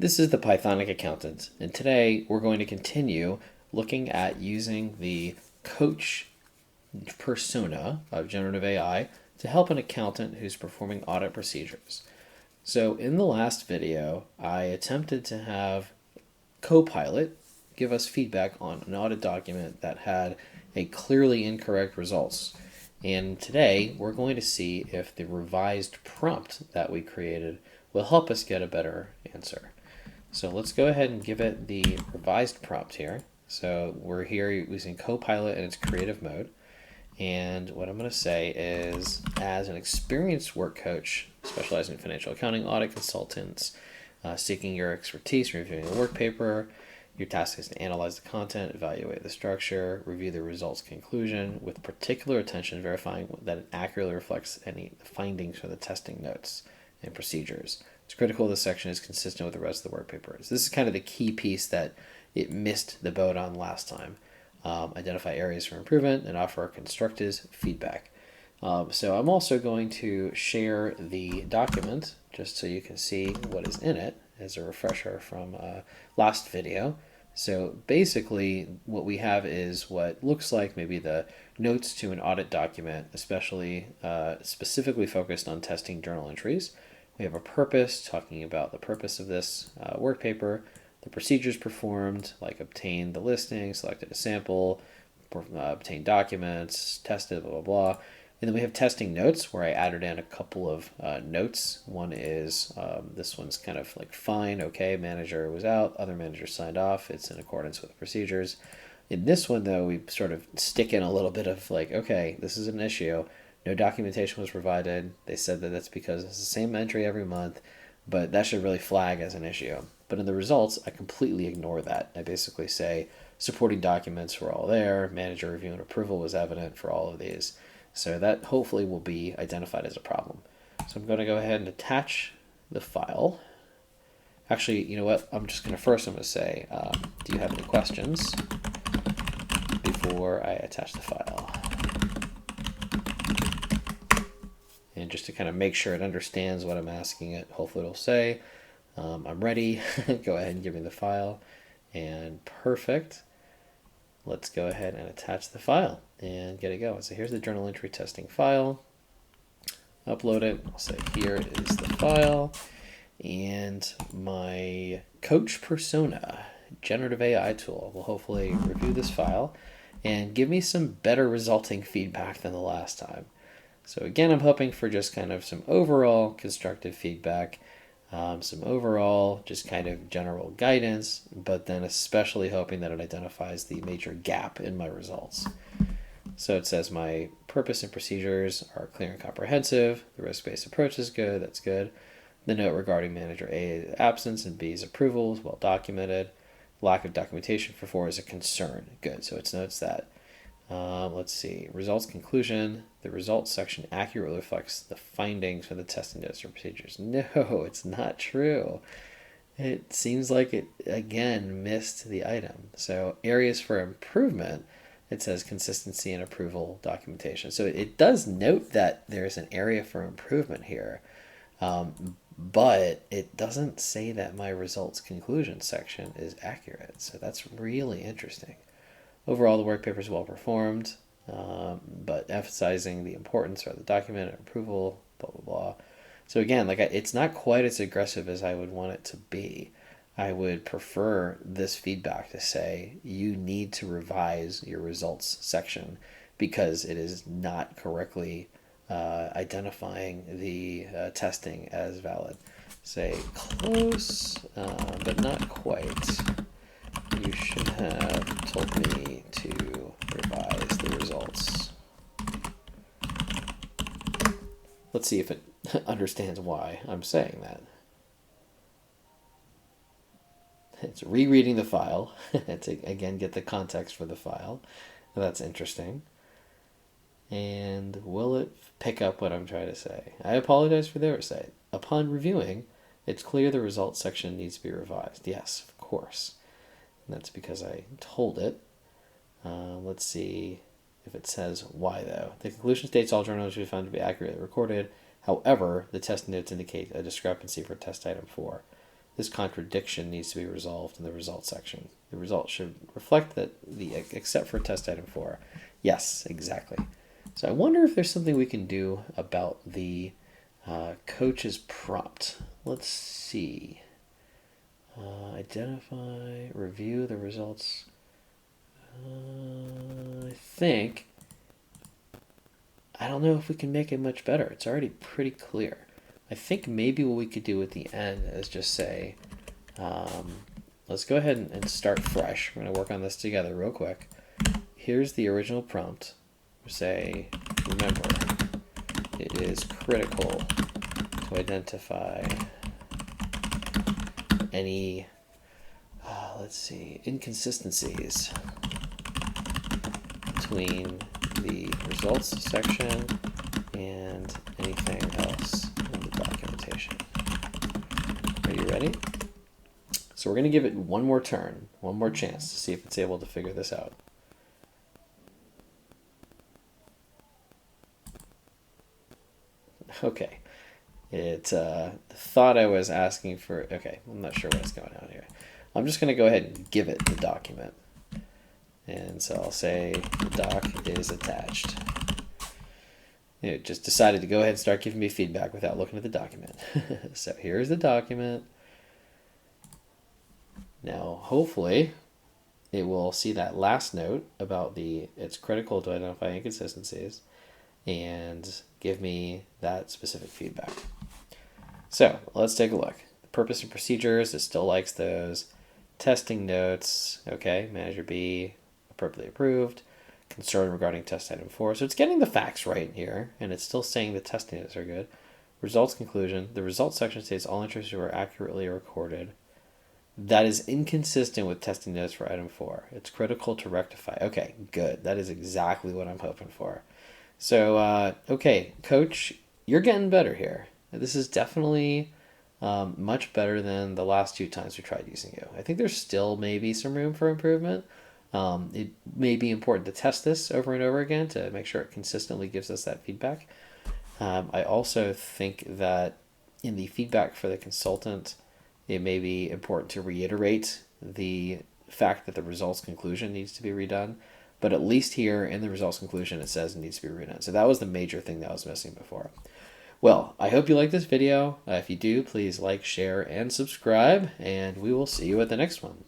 This is the Pythonic Accountant, and today we're going to continue looking at using the coach persona of generative AI to help an accountant who's performing audit procedures. So in the last video, I attempted to have Copilot give us feedback on an audit document that had a clearly incorrect results. And today we're going to see if the revised prompt that we created will help us get a better answer. So let's go ahead and give it the revised prompt here. So we're here using Copilot in its creative mode. And what I'm going to say is, as an experienced work coach specializing in financial accounting, audit consultants, seeking your expertise, reviewing a work paper, your task is to analyze the content, evaluate the structure, review the results conclusion, with particular attention verifying that it accurately reflects any findings from the testing notes and procedures. It's critical this section is consistent with the rest of the work papers. This is kind of the key piece that it missed the boat on last time. Identify areas for improvement and offer constructive feedback. So I'm also going to share the document just so you can see what is in it as a refresher from last video. So basically what we have is what looks like maybe the notes to an audit document, especially specifically focused on testing journal entries. We have a purpose, talking about the purpose of this work paper, the procedures performed, like obtain the listing, selected a sample, obtain documents, tested, blah, blah, blah. And then we have testing notes where I added in a couple of notes. One is, this one's kind of like fine, okay, manager was out, other managers signed off, it's in accordance with the procedures. In this one, though, we sort of stick in a little bit of like, okay, this is an issue. No documentation was provided. They said that that's because it's the same entry every month, but that should really flag as an issue. But in the results, I completely ignore that. I basically say supporting documents were all there, manager review and approval was evident for all of these. So that hopefully will be identified as a problem. So I'm going to go ahead and attach the file. Actually, you know what? I'm going to say, do you have any questions before I attach the file? And just to kind of make sure it understands what I'm asking it, hopefully it'll say, I'm ready. Go ahead and give me the file. And perfect. Let's go ahead and attach the file and get it going. So here's the journal entry testing file. Upload it. I'll say here is the file. And my coach persona, generative AI tool, will hopefully review this file and give me some better resulting feedback than the last time. So again, I'm hoping for just kind of some overall constructive feedback, some overall just kind of general guidance, but then especially hoping that it identifies the major gap in my results. So it says my purpose and procedures are clear and comprehensive. The risk-based approach is good. That's good. The note regarding manager A's absence and B's approval is well documented. Lack of documentation for 4 is a concern. Good. So it notes that. Let's see. Results conclusion. The results section accurately reflects the findings for the testing notes or procedures. No, it's not true. It seems like it, again, missed the item. So areas for improvement, it says consistency and approval documentation. So it does note that there's an area for improvement here, but it doesn't say that my results conclusion section is accurate. So that's really interesting. Overall, the work paper is well performed, but emphasizing the importance of the document and approval, blah, blah, blah. So again, it's not quite as aggressive as I would want it to be. I would prefer this feedback to say, you need to revise your results section because it is not correctly identifying the testing as valid. Say close, but not quite. You should have told me to revise the results. Let's see if it understands why I'm saying that. It's rereading the file to, again, get the context for the file. That's interesting. And will it pick up what I'm trying to say? I apologize for the oversight. Upon reviewing, it's clear the results section needs to be revised. Yes, of course. That's because I told it. Let's see if it says why, though. The conclusion states all journals should be found to be accurately recorded. However, the test notes indicate a discrepancy for test item 4. this contradiction needs to be resolved in the results section. The result should reflect that except for test item 4. Yes, exactly. So I wonder if there's something we can do about the coach's prompt. Let's see. Identify, review the results. I don't know if we can make it much better. It's already pretty clear. I think maybe what we could do at the end is just say, let's go ahead and start fresh. We're going to work on this together real quick. Here's the original prompt. Say, remember, it is critical to identify any, inconsistencies between the results section and anything else in the documentation. Are you ready? So we're going to give it one more turn, one more chance to see if it's able to figure this out. Okay. It thought I was asking for, okay, I'm not sure what's going on here. I'm just going to go ahead and give it the document. And so I'll say the doc is attached. It just decided to go ahead and start giving me feedback without looking at the document. So here's the document. Now, hopefully, it will see that last note about it's critical to identify inconsistencies and give me that specific feedback. So let's take a look. The purpose and procedures, it still likes those. Testing notes, okay, manager B, appropriately approved. Concern regarding test item 4. So it's getting the facts right here, and it's still saying the testing notes are good. Results conclusion. The results section states all entries were accurately recorded. That is inconsistent with testing notes for item 4. It's critical to rectify. Okay, good. That is exactly what I'm hoping for. So, okay, Coach, you're getting better here. This is definitely much better than the last 2 times we tried using you. I think there's still maybe some room for improvement. It may be important to test this over and over again to make sure it consistently gives us that feedback. I also think that in the feedback for the consultant, it may be important to reiterate the fact that the results conclusion needs to be redone. But at least here in the results conclusion, it says it needs to be redone. So that was the major thing that was missing before. Well, I hope you like this video. If you do, please like, share, and subscribe, and we will see you at the next one.